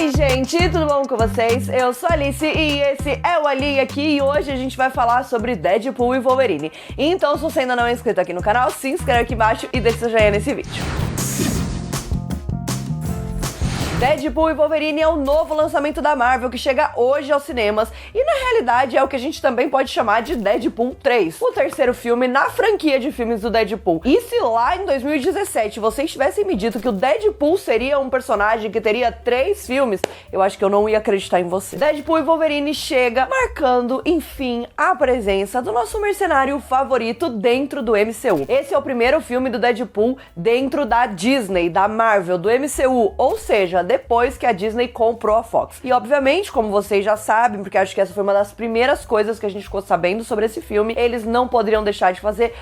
Oi gente, tudo bom com vocês? Eu sou a Alice e esse é o Ali aqui e hoje a gente vai falar sobre Deadpool e Wolverine. Então se você ainda não é inscrito aqui no canal, se inscreve aqui embaixo e deixa seu joinha nesse vídeo. Deadpool e Wolverine é o novo lançamento da Marvel que chega hoje aos cinemas e na realidade é o que a gente também pode chamar de Deadpool 3, o terceiro filme na franquia de filmes do Deadpool. E se lá em 2017 vocês tivessem me dito que o Deadpool seria um personagem que teria 3 filmes, eu acho que eu não ia acreditar em você. Deadpool e Wolverine chega marcando, enfim, a presença do nosso mercenário favorito dentro do MCU. Esse é o primeiro filme do Deadpool dentro da Disney, da Marvel, do MCU, ou seja, depois que a Disney comprou a Fox. E obviamente, como vocês já sabem, porque acho que essa foi uma das primeiras coisas que a gente ficou sabendo sobre esse filme, eles não poderiam deixar de fazer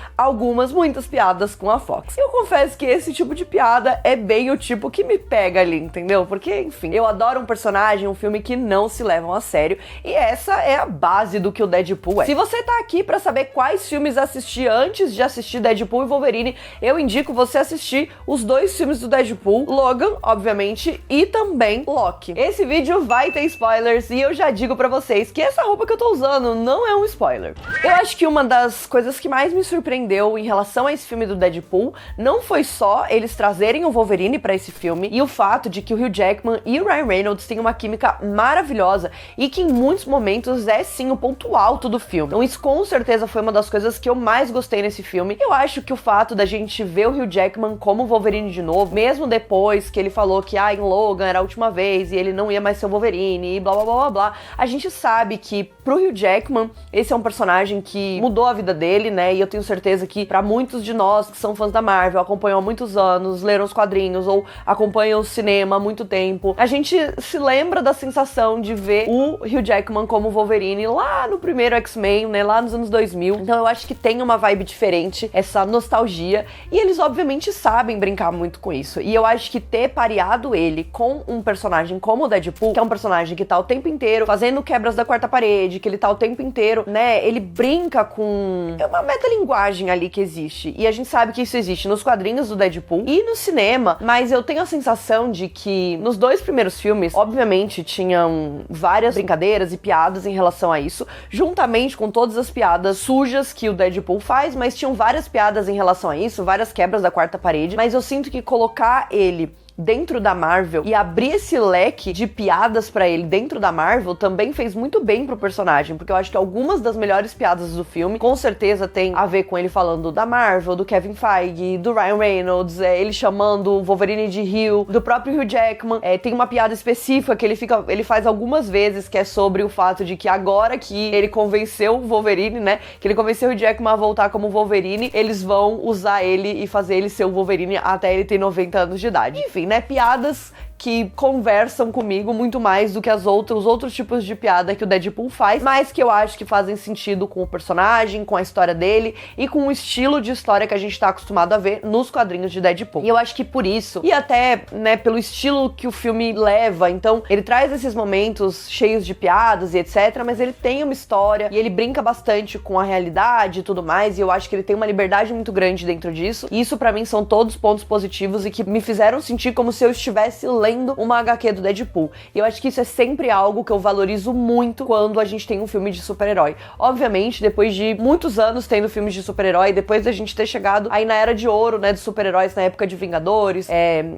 muitas piadas com a Fox. Eu confesso que esse tipo de piada é bem o tipo que me pega ali, entendeu? Porque, enfim, eu adoro um personagem, um filme que não se levam a sério, e essa é a base do que o Deadpool é. Se você tá aqui pra saber quais filmes assistir antes de assistir Deadpool e Wolverine, eu indico você assistir os 2 filmes do Deadpool, Logan, obviamente, e também Loki. Esse vídeo vai ter spoilers e eu já digo pra vocês que essa roupa que eu tô usando não é um spoiler. Eu acho que uma das coisas que mais me surpreendeu em relação a esse filme do Deadpool não foi só eles trazerem o Wolverine pra esse filme e o fato de que o Hugh Jackman e o Ryan Reynolds têm uma química maravilhosa e que em muitos momentos é sim o ponto alto do filme. Então isso com certeza foi uma das coisas que eu mais gostei nesse filme. Eu acho que o fato da gente ver o Hugh Jackman como Wolverine de novo, mesmo depois que ele falou que em Logan era a última vez e ele não ia mais ser o Wolverine e blá blá blá blá blá, a gente sabe que pro Hugh Jackman esse é um personagem que mudou a vida dele, né, e eu tenho certeza que pra muitos de nós que são fãs da Marvel, acompanham há muitos anos, leram os quadrinhos ou acompanham o cinema há muito tempo, a gente se lembra da sensação de ver o Hugh Jackman como Wolverine lá no primeiro X-Men, né, lá nos anos 2000, então eu acho que tem uma vibe diferente, essa nostalgia, e eles obviamente sabem brincar muito com isso, e eu acho que ter pareado ele com um personagem como o Deadpool, que é um personagem que tá o tempo inteiro fazendo quebras da quarta parede, que ele tá o tempo inteiro, né, ele brinca com uma metalinguagem ali que existe, e a gente sabe que isso existe nos quadrinhos do Deadpool e no cinema, mas eu tenho a sensação de que nos 2 primeiros filmes, obviamente, tinham várias brincadeiras e piadas em relação a isso, juntamente com todas as piadas sujas que o Deadpool faz, mas tinham várias piadas em relação a isso, várias quebras da quarta parede, mas eu sinto que colocar ele dentro da Marvel e abrir esse leque de piadas pra ele dentro da Marvel também fez muito bem pro personagem, porque eu acho que algumas das melhores piadas do filme com certeza tem a ver com ele falando da Marvel, do Kevin Feige, do Ryan Reynolds, ele chamando o Wolverine de Hugh, do próprio Hugh Jackman, tem uma piada específica que ele faz algumas vezes, que é sobre o fato de que agora que ele convenceu o Wolverine, né, que ele convenceu o Hugh Jackman a voltar como Wolverine, eles vão usar ele e fazer ele ser o Wolverine até ele ter 90 anos de idade. Enfim, né, piadas que conversam comigo muito mais do que os outros tipos de piada que o Deadpool faz, mas que eu acho que fazem sentido com o personagem, com a história dele e com o estilo de história que a gente tá acostumado a ver nos quadrinhos de Deadpool. E eu acho que por isso, e até, né, pelo estilo que o filme leva, então ele traz esses momentos cheios de piadas e etc, mas ele tem uma história e ele brinca bastante com a realidade e tudo mais, e eu acho que ele tem uma liberdade muito grande dentro disso, e isso pra mim são todos pontos positivos e que me fizeram sentir como se eu estivesse lendo uma HQ do Deadpool. E eu acho que isso é sempre algo que eu valorizo muito quando a gente tem um filme de super-herói. Obviamente, depois de muitos anos tendo filmes de super-herói, depois da gente ter chegado aí na era de ouro, né, dos super-heróis, na época de Vingadores,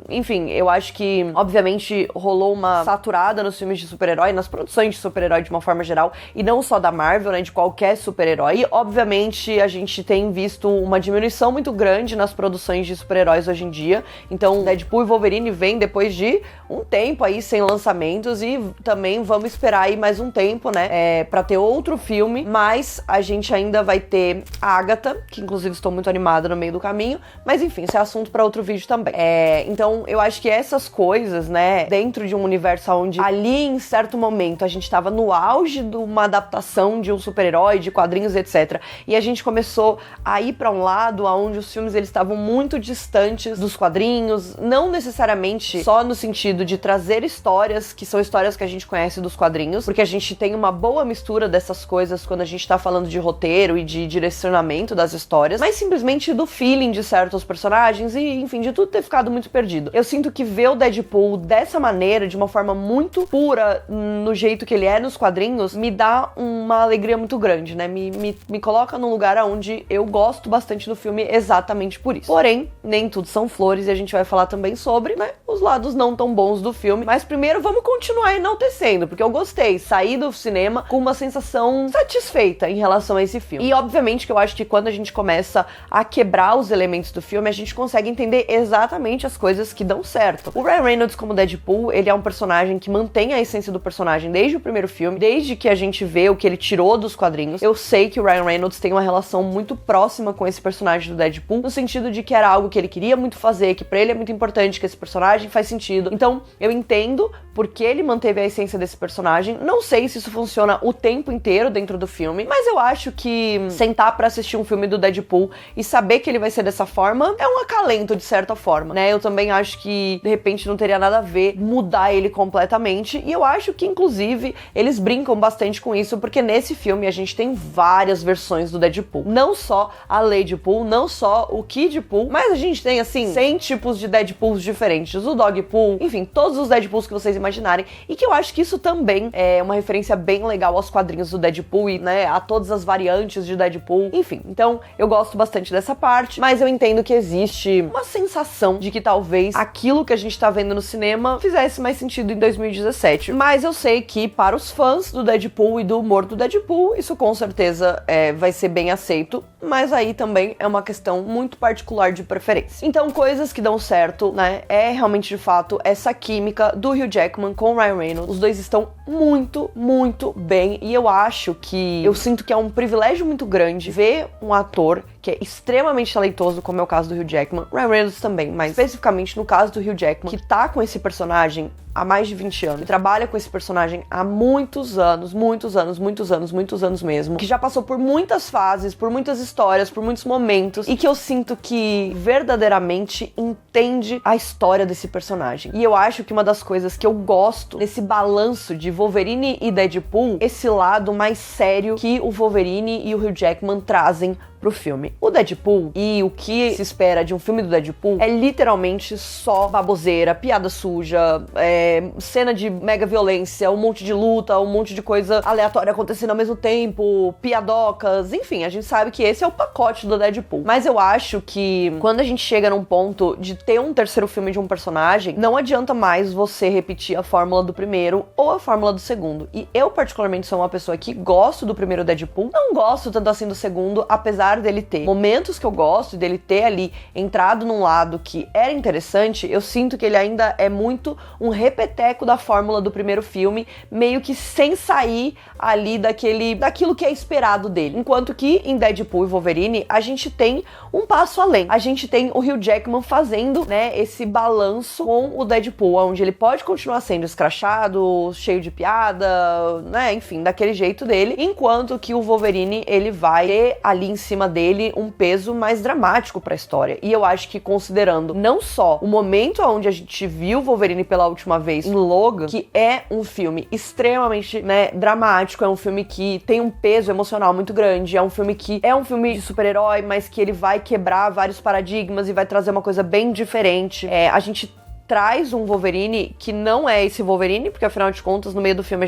enfim, eu acho que, obviamente, rolou uma saturada nos filmes de super-herói, nas produções de super-herói de uma forma geral, e não só da Marvel, né, de qualquer super-herói. E, obviamente, a gente tem visto uma diminuição muito grande nas produções de super-heróis hoje em dia. Então, Deadpool e Wolverine vêm depois de um tempo aí sem lançamentos e também vamos esperar aí mais um tempo, né, pra ter outro filme, mas a gente ainda vai ter a Agatha, que inclusive estou muito animada no meio do caminho, mas enfim, isso é assunto pra outro vídeo também. Então eu acho que essas coisas, né, dentro de um universo onde ali em certo momento a gente tava no auge de uma adaptação de um super-herói, de quadrinhos, etc, e a gente começou a ir pra um lado onde os filmes eles estavam muito distantes dos quadrinhos, não necessariamente só no sentido sentido de trazer histórias que são histórias que a gente conhece dos quadrinhos, porque a gente tem uma boa mistura dessas coisas quando a gente tá falando de roteiro e de direcionamento das histórias, mas simplesmente do feeling de certos personagens e, enfim, de tudo ter ficado muito perdido. Eu sinto que ver o Deadpool dessa maneira, de uma forma muito pura, no jeito que ele é nos quadrinhos, me dá uma alegria muito grande, né? Me coloca num lugar onde eu gosto bastante do filme exatamente por isso. Porém, nem tudo são flores e a gente vai falar também sobre, né, os lados não tão bons do filme. Mas primeiro vamos continuar enaltecendo, porque eu gostei, saí do cinema com uma sensação satisfeita em relação a esse filme. E obviamente que eu acho que quando a gente começa a quebrar os elementos do filme, a gente consegue entender exatamente as coisas que dão certo. O Ryan Reynolds como Deadpool, ele é um personagem que mantém a essência do personagem desde o primeiro filme, desde que a gente vê o que ele tirou dos quadrinhos. Eu sei que o Ryan Reynolds tem uma relação muito próxima com esse personagem do Deadpool, no sentido de que era algo que ele queria muito fazer, que pra ele é muito importante, que esse personagem faz sentido. Então, eu entendo porque ele manteve a essência desse personagem. Não sei se isso funciona o tempo inteiro dentro do filme, mas eu acho que sentar pra assistir um filme do Deadpool e saber que ele vai ser dessa forma é um acalento, de certa forma, né? Eu também acho que, de repente, não teria nada a ver mudar ele completamente, e eu acho que, inclusive, eles brincam bastante com isso, porque nesse filme a gente tem várias versões do Deadpool. Não só a Ladypool, não só o Kidpool, mas a gente tem, assim, 100 tipos de Deadpools diferentes, o Dogpool, enfim, todos os Deadpools que vocês imaginarem, e que eu acho que isso também é uma referência bem legal aos quadrinhos do Deadpool e, né, a todas as variantes de Deadpool, enfim. Então, eu gosto bastante dessa parte, mas eu entendo que existe uma sensação de que talvez aquilo que a gente tá vendo no cinema fizesse mais sentido em 2017. Mas eu sei que para os fãs do Deadpool e do humor do Deadpool, isso com certeza vai ser bem aceito, mas aí também é uma questão muito particular de preferência. Então, coisas que dão certo, né, é realmente de fato essa química do Hugh Jackman com o Ryan Reynolds. Os dois estão muito, muito bem, e eu sinto que é um privilégio muito grande ver um ator que é extremamente talentoso, como é o caso do Hugh Jackman, Ryan Reynolds também, mas especificamente no caso do Hugh Jackman, que tá com esse personagem há mais de 20 anos, que trabalha com esse personagem há muitos anos mesmo, que já passou por muitas fases, por muitas histórias, por muitos momentos, e que eu sinto que verdadeiramente entende a história desse personagem. E eu acho que uma das coisas que eu gosto nesse balanço de Wolverine e Deadpool, esse lado mais sério que o Wolverine e o Hugh Jackman trazem pro filme. O Deadpool e o que se espera de um filme do Deadpool é literalmente só baboseira, piada suja, cena de mega violência, um monte de luta, um monte de coisa aleatória acontecendo ao mesmo tempo, piadocas, enfim, a gente sabe que esse é o pacote do Deadpool. Mas eu acho que quando a gente chega num ponto de ter um terceiro filme de um personagem, não adianta mais você repetir a fórmula do primeiro ou a fórmula do segundo. E eu particularmente sou uma pessoa que gosto do primeiro Deadpool, não gosto tanto assim do segundo, apesar dele ter momentos que eu gosto, dele ter ali entrado num lado que era interessante, eu sinto que ele ainda é muito um repeteco da fórmula do primeiro filme, meio que sem sair ali daquilo que é esperado dele. Enquanto que em Deadpool e Wolverine, a gente tem um passo além. A gente tem o Hugh Jackman fazendo, né, esse balanço com o Deadpool, onde ele pode continuar sendo escrachado, cheio de piada, né, enfim, daquele jeito dele, enquanto que o Wolverine, ele vai ter ali em cima dele um peso mais dramático pra história. E eu acho que, considerando não só o momento onde a gente viu o Wolverine pela última vez em Logan, que é um filme extremamente, né, dramático, é um filme que tem um peso emocional muito grande, é um filme de super-herói, mas que ele vai quebrar vários paradigmas e vai trazer uma coisa bem diferente. A gente traz um Wolverine que não é esse Wolverine, porque afinal de contas, no meio do filme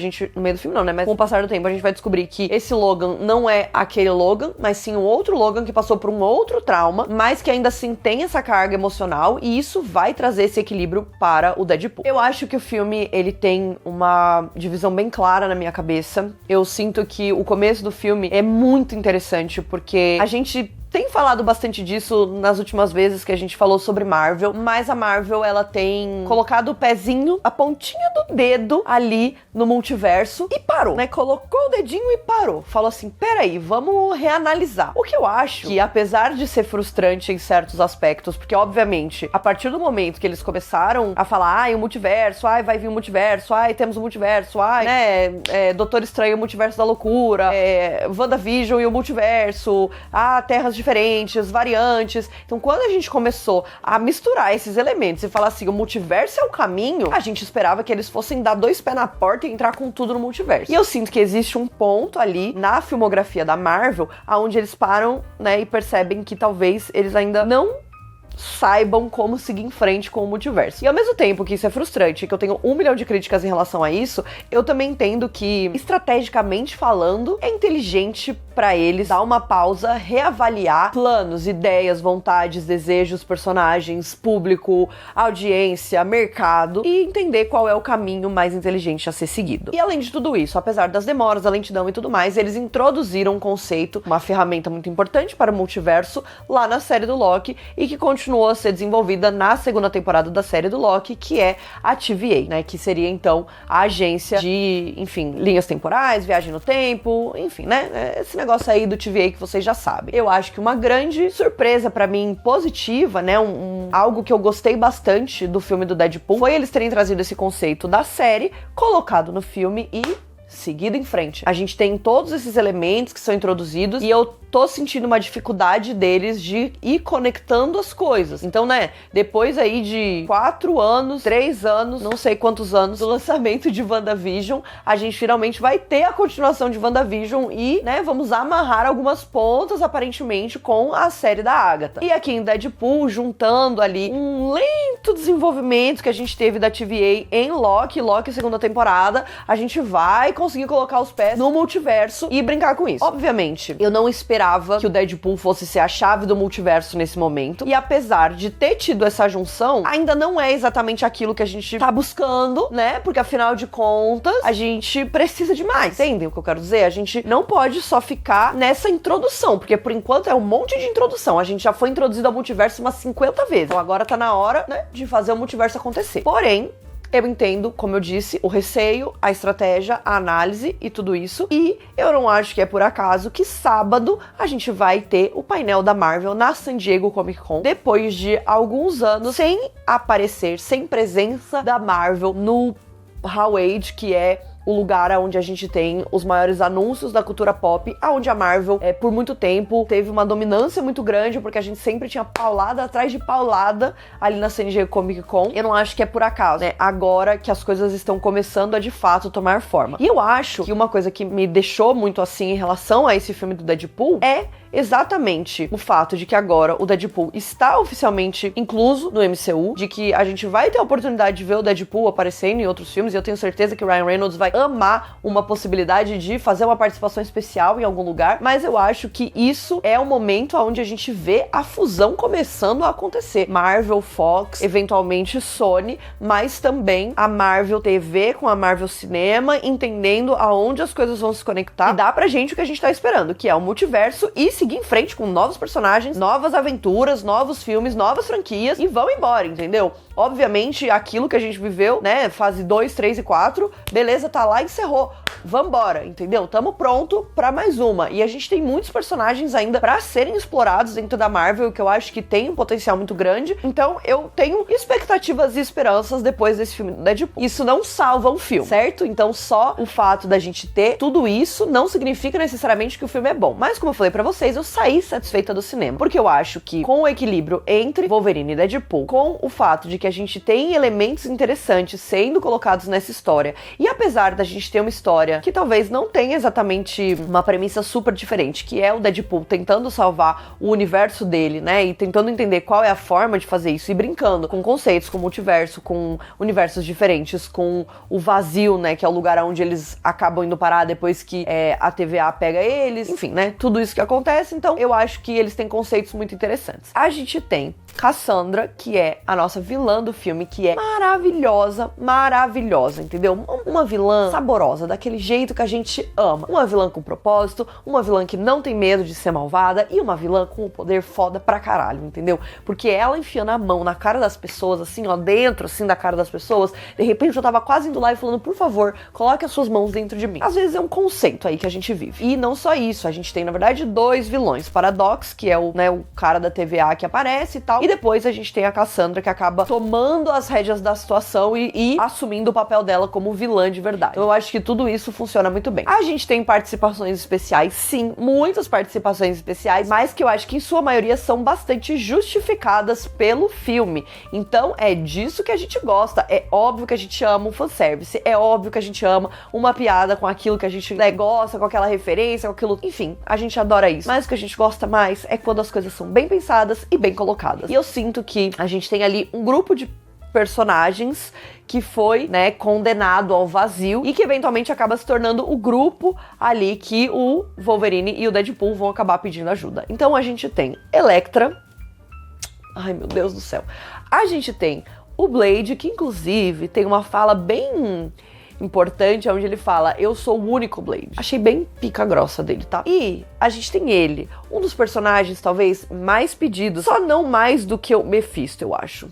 não, né, mas com o passar do tempo a gente vai descobrir que esse Logan não é aquele Logan, mas sim um outro Logan que passou por um outro trauma, mas que ainda assim tem essa carga emocional, e isso vai trazer esse equilíbrio para o Deadpool. Eu acho que o filme, ele tem uma divisão bem clara na minha cabeça. Eu sinto que o começo do filme é muito interessante, porque a gente tem falado bastante disso nas últimas vezes que a gente falou sobre Marvel, mas a Marvel, ela tem colocado o pezinho, a pontinha do dedo ali no multiverso e parou, né? Colocou o dedinho e parou. Falou assim, peraí, vamos reanalisar. O que eu acho que, apesar de ser frustrante em certos aspectos, porque obviamente, a partir do momento que eles começaram a falar, o multiverso, vai vir o multiverso, temos o multiverso, né? Doutor Estranho, o multiverso da loucura, WandaVision e o multiverso, terras diferentes, variantes. Então, quando a gente começou a misturar esses elementos e falar assim, o multiverso é o caminho, a gente esperava que eles fossem dar 2 pés na porta e entrar com tudo no multiverso. E eu sinto que existe um ponto ali na filmografia da Marvel onde eles param, né, e percebem que talvez eles ainda não saibam como seguir em frente com o multiverso. E ao mesmo tempo que isso é frustrante, que eu tenho 1 milhão de críticas em relação a isso, eu também entendo que, estrategicamente falando, é inteligente pra eles dar uma pausa, reavaliar planos, ideias, vontades, desejos, personagens, público, audiência, mercado e entender qual é o caminho mais inteligente a ser seguido. E além de tudo isso, apesar das demoras, da lentidão e tudo mais, eles introduziram um conceito, uma ferramenta muito importante para o multiverso lá na série do Loki e que continuou a ser desenvolvida na 2ª temporada da série do Loki, que é a TVA, né, que seria então a agência de, enfim, linhas temporais, viagem no tempo, enfim, né, esse negócio aí do TVA que vocês já sabem. Eu acho que uma grande surpresa pra mim, positiva, né, algo que eu gostei bastante do filme do Deadpool, foi eles terem trazido esse conceito da série, colocado no filme e seguido em frente. A gente tem todos esses elementos que são introduzidos e eu tô sentindo uma dificuldade deles de ir conectando as coisas. Então, né, depois aí de 4 anos, 3 anos, não sei quantos anos do lançamento de WandaVision, a gente finalmente vai ter a continuação de WandaVision e, né, vamos amarrar algumas pontas, aparentemente, com a série da Agatha. E aqui em Deadpool, juntando ali um lento desenvolvimento que a gente teve da TVA em Loki 2ª temporada, a gente vai conseguir colocar os pés no multiverso e brincar com isso. Obviamente, eu não esperava que o Deadpool fosse ser a chave do multiverso nesse momento, e apesar de ter tido essa junção, ainda não é exatamente aquilo que a gente tá buscando, né? Porque afinal de contas, a gente precisa de mais. Entendem o que eu quero dizer? A gente não pode só ficar nessa introdução, porque por enquanto é um monte de introdução. A gente já foi introduzido ao multiverso umas 50 vezes. Então agora tá na hora, né, de fazer o multiverso acontecer. Porém, eu entendo, como eu disse, o receio, a estratégia, a análise e tudo isso. E eu não acho que é por acaso que sábado a gente vai ter o painel da Marvel na San Diego Comic Con, depois de alguns anos sem aparecer, sem presença da Marvel no Hall H, que é o lugar onde a gente tem os maiores anúncios da cultura pop, onde a Marvel, por muito tempo, teve uma dominância muito grande, porque a gente sempre tinha paulada atrás de paulada ali na San Diego Comic Con. Eu não acho que é por acaso, né? Agora que as coisas estão começando a, de fato, tomar forma. E eu acho que uma coisa que me deixou muito assim em relação a esse filme do Deadpool é exatamente o fato de que agora o Deadpool está oficialmente incluso no MCU, de que a gente vai ter a oportunidade de ver o Deadpool aparecendo em outros filmes, e eu tenho certeza que o Ryan Reynolds vai amar uma possibilidade de fazer uma participação especial em algum lugar, mas eu acho que isso é o momento onde a gente vê a fusão começando a acontecer. Marvel, Fox, eventualmente Sony, mas também a Marvel TV com a Marvel Cinema, entendendo aonde as coisas vão se conectar e dá pra gente o que a gente tá esperando, que é o multiverso, e seguir em frente com novos personagens, novas aventuras, novos filmes, novas franquias e vão embora, entendeu? Obviamente, aquilo que a gente viveu, né, fase 2, 3 e 4, beleza, tá lá, encerrou. Vambora, entendeu? Tamo pronto pra mais uma. E a gente tem muitos personagens ainda pra serem explorados dentro da Marvel, que eu acho que tem um potencial muito grande. Então, eu tenho expectativas e esperanças depois desse filme do Deadpool. Isso não salva um filme, certo? Então, só o fato da gente ter tudo isso não significa necessariamente que o filme é bom. Mas, como eu falei pra vocês, eu saí satisfeita do cinema. Porque eu acho que, com o equilíbrio entre Wolverine e Deadpool, com o fato de que a gente tem elementos interessantes sendo colocados nessa história, e apesar da gente ter uma história que talvez não tenha exatamente uma premissa super diferente, que é o Deadpool tentando salvar o universo dele, né, e tentando entender qual é a forma de fazer isso, e brincando com conceitos, com multiverso, com universos diferentes, com o vazio, né, que é o lugar onde eles acabam indo parar depois que a TVA pega eles, enfim, né, tudo isso que acontece. Então eu acho que eles têm conceitos muito interessantes. A gente tem Cassandra, que é a nossa vilã do filme, que é maravilhosa, maravilhosa, entendeu? Uma vilã saborosa, daquele jeito que a gente ama. Uma vilã com propósito, uma vilã que não tem medo de ser malvada e uma vilã com um poder foda pra caralho, entendeu? Porque ela enfiando a mão na cara das pessoas, assim, ó, dentro, assim, da cara das pessoas, de repente eu tava quase indo lá e falando, por favor, coloque as suas mãos dentro de mim. Às vezes é um conceito aí que a gente vive. E não só isso, a gente tem, na verdade, 2 vilões. Paradox, que é o cara da TVA que aparece e tal, e depois a gente tem a Cassandra, que acaba tomando as rédeas da situação e assumindo o papel dela como vilã de verdade. Então eu acho que tudo isso funciona muito bem. A gente tem participações especiais, sim, muitas participações especiais, mas que eu acho que em sua maioria são bastante justificadas pelo filme. Então é disso que a gente gosta. É óbvio que a gente ama um fanservice, é óbvio que a gente ama uma piada com aquilo que a gente gosta, com aquela referência, com aquilo... Enfim, a gente adora isso. Mas o que a gente gosta mais é quando as coisas são bem pensadas e bem colocadas. E eu sinto que a gente tem ali um grupo de personagens que foi, né, condenado ao vazio e que eventualmente acaba se tornando o grupo ali que o Wolverine e o Deadpool vão acabar pedindo ajuda. Então a gente tem Elektra. Ai, meu Deus do céu. A gente tem o Blade, que inclusive tem uma fala bem importante, onde ele fala: eu sou o único Blade. Achei bem pica grossa dele, tá? E a gente tem ele, um dos personagens talvez mais pedidos, só não mais do que o Mephisto, eu acho.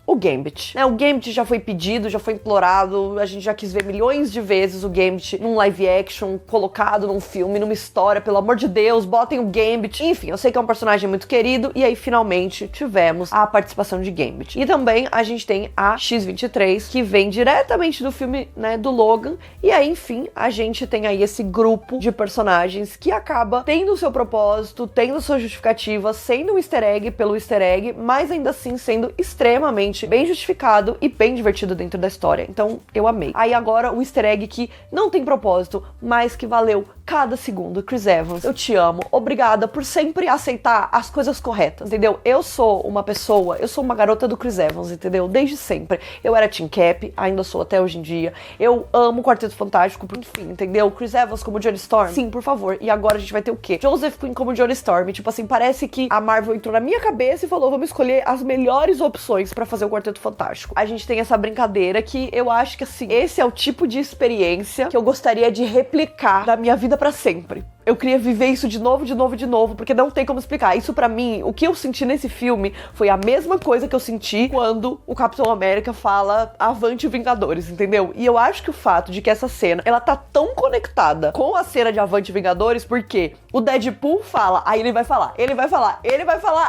O Gambit, né? O Gambit já foi pedido, já foi implorado, a gente já quis ver milhões de vezes o Gambit num live action, colocado num filme, numa história, pelo amor de Deus, botem o Gambit. Enfim, eu sei que é um personagem muito querido, e aí finalmente tivemos a participação de Gambit. E também a gente tem a X-23, que vem diretamente do filme, né, do Logan, e aí, enfim, a gente tem aí esse grupo de personagens que acaba tendo o seu propósito, tendo sua justificativa, sendo um easter egg pelo easter egg, mas ainda assim sendo extremamente bem justificado e bem divertido dentro da história. Então, eu amei. Aí agora, o easter egg que não tem propósito, mas que valeu cada segundo. Chris Evans, eu te amo. Obrigada por sempre aceitar as coisas corretas, entendeu? Eu sou uma pessoa, eu sou uma garota do Chris Evans, entendeu? Desde sempre. Eu era Team Cap, ainda sou até hoje em dia. Eu amo o Quarteto Fantástico, enfim, entendeu? Chris Evans como Johnny Storm. Sim, por favor. E agora a gente vai ter o quê? Joseph Quinn como Johnny Storm. Tipo assim, parece que a Marvel entrou na minha cabeça e falou: vamos escolher as melhores opções pra fazer o Quarteto Fantástico. A gente tem essa brincadeira que eu acho que, assim, esse é o tipo de experiência que eu gostaria de replicar na minha vida pra sempre. Eu queria viver isso de novo, porque não tem como explicar. Isso pra mim, o que eu senti nesse filme foi a mesma coisa que eu senti quando o Capitão América fala Avante Vingadores, entendeu? E eu acho que o fato de que essa cena, ela tá tão conectada com a cena de Avante Vingadores, porque o Deadpool fala, aí ele vai falar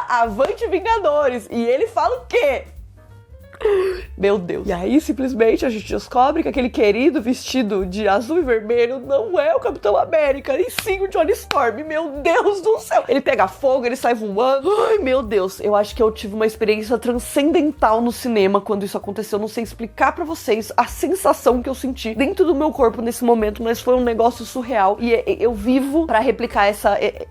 Avante Vingadores, e ele fala o quê? Meu Deus. E aí, simplesmente, a gente descobre que aquele querido vestido de azul e vermelho não é o Capitão América, e sim o Johnny Storm. Meu Deus do céu. Ele pega fogo, ele sai voando. Ai, meu Deus. Eu acho que eu tive uma experiência transcendental no cinema quando isso aconteceu. Eu não sei explicar pra vocês a sensação que eu senti dentro do meu corpo nesse momento, mas foi um negócio surreal. E eu vivo pra replicar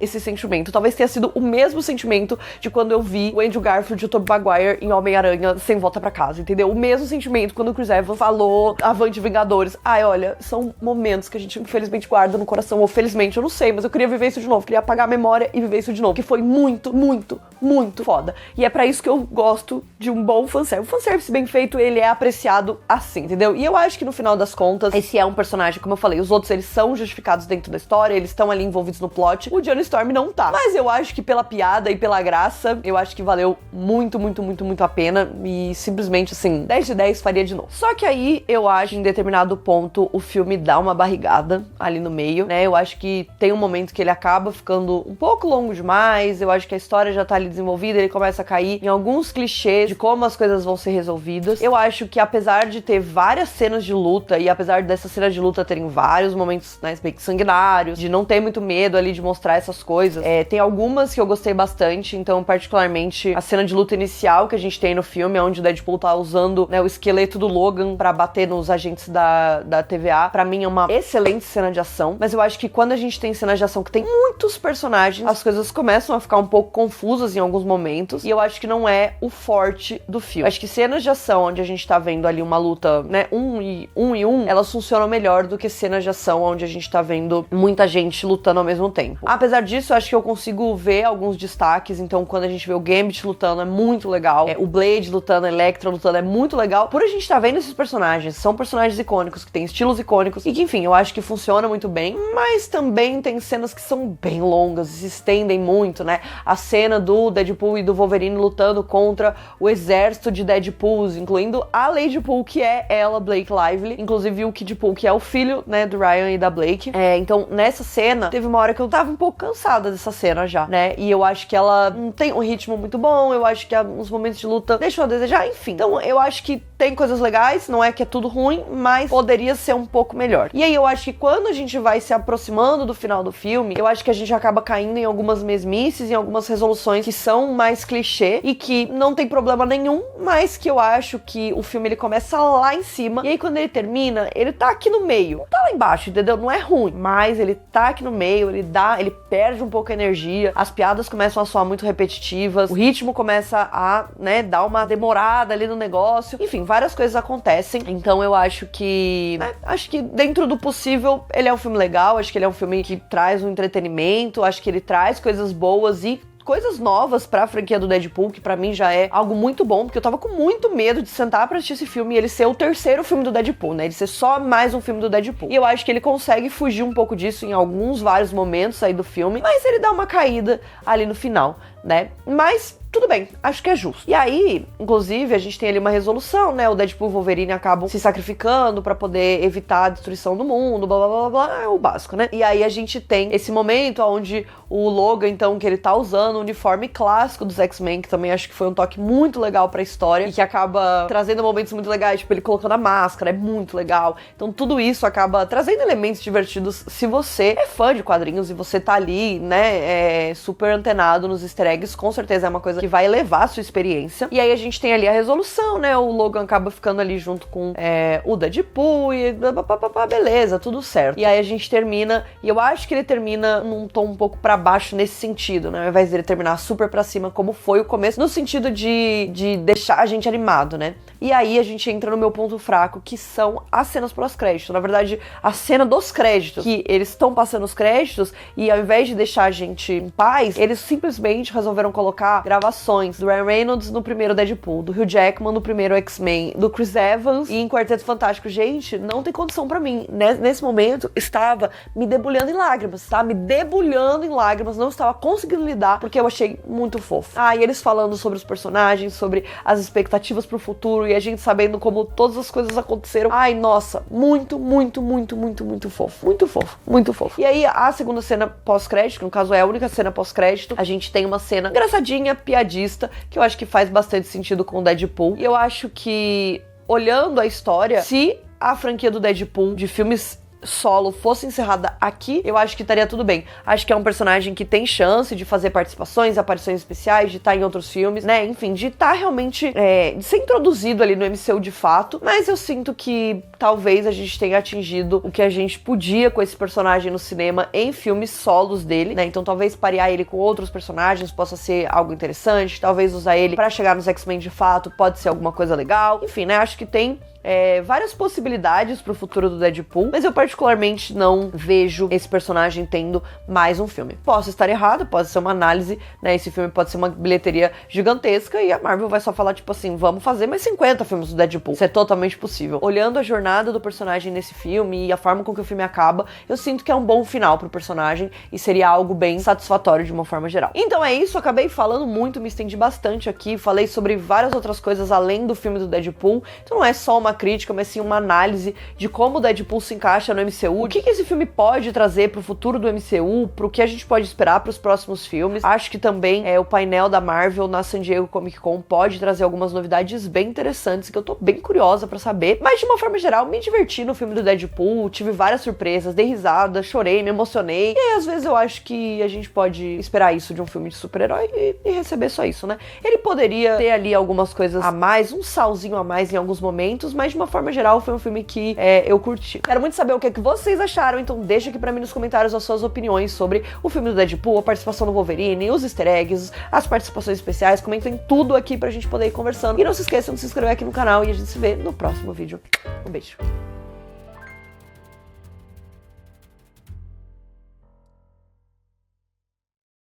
esse sentimento. Talvez tenha sido o mesmo sentimento de quando eu vi o Andrew Garfield e o Tobey Maguire em Homem-Aranha Sem Volta Pra Casa, entendeu? O mesmo sentimento quando o Chris Evans falou Avante Vingadores. Ai, olha, são momentos que a gente infelizmente guarda no coração, ou felizmente, eu não sei, mas eu queria viver isso de novo, queria apagar a memória e viver isso de novo, que foi muito, muito, muito foda. E é pra isso que eu gosto de um bom fanservice. O fanservice bem feito, ele é apreciado assim, entendeu? E eu acho que no final das contas, esse é um personagem, como eu falei, os outros, eles são justificados dentro da história, eles estão ali envolvidos no plot. O Johnny Storm não tá. Mas eu acho que pela piada e pela graça, eu acho que valeu muito, muito, muito, muito a pena, e simplesmente, assim, 10 de 10 faria de novo. Só que aí, eu acho que em determinado ponto, o filme dá uma barrigada ali no meio, né? Eu acho que tem um momento que ele acaba ficando um pouco longo demais, eu acho que a história já tá ali desenvolvida, ele começa a cair em alguns clichês de como as coisas vão ser resolvidas. Eu acho que apesar de ter várias cenas de luta, e apesar dessas cenas de luta terem vários momentos, né, bem sanguinários, de não ter muito medo ali de mostrar essas coisas, tem algumas que eu gostei bastante, então particularmente a cena de luta inicial que a gente tem no filme, onde o Deadpool tá usando, né, o esqueleto do Logan pra bater nos agentes da TVA, pra mim é uma excelente cena de ação, mas eu acho que quando a gente tem cenas de ação que tem muitos personagens, as coisas começam a ficar um pouco confusas em alguns momentos, e eu acho que não é o forte do filme. Eu acho que cenas de ação onde a gente tá vendo ali uma luta, né, um e um, elas funcionam melhor do que cenas de ação onde a gente tá vendo muita gente lutando ao mesmo tempo. Apesar disso, eu acho que eu consigo ver alguns destaques, então quando a gente vê o Gambit lutando é muito legal, o Blade lutando, a Elektra lutando é muito legal, por a gente tá vendo esses personagens, são personagens icônicos, que têm estilos icônicos, e que enfim, eu acho que funciona muito bem, mas também tem cenas que são bem longas, se estendem muito, né, a cena do Deadpool e do Wolverine lutando contra o exército de Deadpools, incluindo a Lady Pool, que é ela, Blake Lively, inclusive o Kid Pool, que é o filho, né, do Ryan e da Blake. Então, nessa cena, teve uma hora que eu tava um pouco cansada dessa cena já, né, e eu acho que ela não tem um ritmo muito bom, eu acho que os momentos de luta deixam a desejar, enfim, Então eu acho que tem coisas legais, não é que é tudo ruim, mas poderia ser um pouco melhor. E aí eu acho que quando a gente vai se aproximando do final do filme, eu acho que a gente acaba caindo em algumas mesmices, em algumas resoluções que são mais clichê e que não tem problema nenhum, mas que eu acho que o filme ele começa lá em cima e aí quando ele termina, ele tá aqui no meio. Não tá lá embaixo, entendeu? Não é ruim, mas ele tá aqui no meio, ele perde um pouco a energia, as piadas começam a soar muito repetitivas, o ritmo começa a, né, dar uma demorada ali no negócio. Enfim, várias coisas acontecem. Então eu acho que, acho que dentro do possível, ele é um filme legal, acho que ele é um filme que traz um entretenimento, acho que ele traz coisas boas e coisas novas pra franquia do Deadpool, que pra mim já é algo muito bom, porque eu tava com muito medo de sentar pra assistir esse filme e ele ser o terceiro filme do Deadpool, né? Ele ser só mais um filme do Deadpool. E eu acho que ele consegue fugir um pouco disso em vários momentos aí do filme, mas ele dá uma caída ali no final, né? Mas tudo bem, acho que é justo. E aí, inclusive, a gente tem ali uma resolução, né? O Deadpool e o Wolverine acabam se sacrificando pra poder evitar a destruição do mundo, blá blá blá blá, é o básico, né? E aí a gente tem esse momento onde o Logan, então, que ele tá usando o uniforme clássico dos X-Men, que também acho que foi um toque muito legal pra história e que acaba trazendo momentos muito legais, tipo ele colocando a máscara, é muito legal. Então tudo isso acaba trazendo elementos divertidos se você é fã de quadrinhos e você tá ali, né, super antenado nos easter eggs, com certeza é uma coisa que vai elevar a sua experiência. E aí a gente tem ali a resolução, né, o Logan acaba ficando ali junto com o Deadpool e beleza, tudo certo. E aí a gente termina, e eu acho que ele termina num tom um pouco pra baixo nesse sentido, né, ao invés dele terminar super pra cima como foi o começo, no sentido de deixar a gente animado, né. E aí a gente entra no meu ponto fraco, que são as cenas pós-crédito. Na verdade, a cena dos créditos, que eles estão passando os créditos e ao invés de deixar a gente em paz, eles simplesmente resolveram colocar gravações do Ryan Reynolds no primeiro Deadpool, do Hugh Jackman no primeiro X-Men, do Chris Evans e em Quarteto Fantástico. Gente, não tem condição pra mim. Nesse momento, estava me debulhando em lágrimas, tá? Me debulhando em lágrimas, não estava conseguindo lidar, porque eu achei muito fofo. Ah, e eles falando sobre os personagens, sobre as expectativas pro futuro e a gente sabendo como todas as coisas aconteceram. Ai, nossa, muito, muito, muito, muito, muito fofo. Muito fofo, muito fofo. E aí, a segunda cena pós-crédito, que no caso é a única cena pós-crédito, a gente tem uma cena engraçadinha, piadista, que eu acho que faz bastante sentido com o Deadpool. E eu acho que, olhando a história, se a franquia do Deadpool de filmes solo fosse encerrada aqui, eu acho que estaria tudo bem. Acho que é um personagem que tem chance de fazer participações, aparições especiais, de estar em outros filmes, né? Enfim, de estar realmente, de ser introduzido ali no MCU de fato, mas eu sinto que talvez a gente tenha atingido o que a gente podia com esse personagem no cinema em filmes solos dele, né? Então talvez parear ele com outros personagens possa ser algo interessante, talvez usar ele pra chegar nos X-Men de fato pode ser alguma coisa legal. Enfim, né? Acho que tem várias possibilidades pro futuro do Deadpool, mas eu particularmente não vejo esse personagem tendo mais um filme. Posso estar errado, pode ser uma análise, né? Esse filme pode ser uma bilheteria gigantesca e a Marvel vai só falar, tipo assim, vamos fazer mais 50 filmes do Deadpool. Isso é totalmente possível. Olhando a jornada do personagem nesse filme e a forma com que o filme acaba, eu sinto que é um bom final pro personagem e seria algo bem satisfatório de uma forma geral. Então é isso, acabei falando muito, me estendi bastante aqui, falei sobre várias outras coisas além do filme do Deadpool, então não é só uma crítica, mas sim uma análise de como o Deadpool se encaixa no MCU, o que esse filme pode trazer pro futuro do MCU, pro que a gente pode esperar pros próximos filmes. Acho que também o painel da Marvel na San Diego Comic Con pode trazer algumas novidades bem interessantes, que eu tô bem curiosa pra saber, mas de uma forma geral, me diverti no filme do Deadpool, tive várias surpresas, dei risada, chorei, me emocionei, e aí, às vezes eu acho que a gente pode esperar isso de um filme de super-herói e receber só isso, né? Ele poderia ter ali algumas coisas a mais, um salzinho a mais em alguns momentos, mas de uma forma geral foi um filme que eu curti. Quero muito saber o que vocês acharam, então deixa aqui pra mim nos comentários as suas opiniões sobre o filme do Deadpool, a participação do Wolverine, os easter eggs, as participações especiais, comentem tudo aqui pra gente poder ir conversando. E não se esqueçam de se inscrever aqui no canal e a gente se vê no próximo vídeo. Um beijo.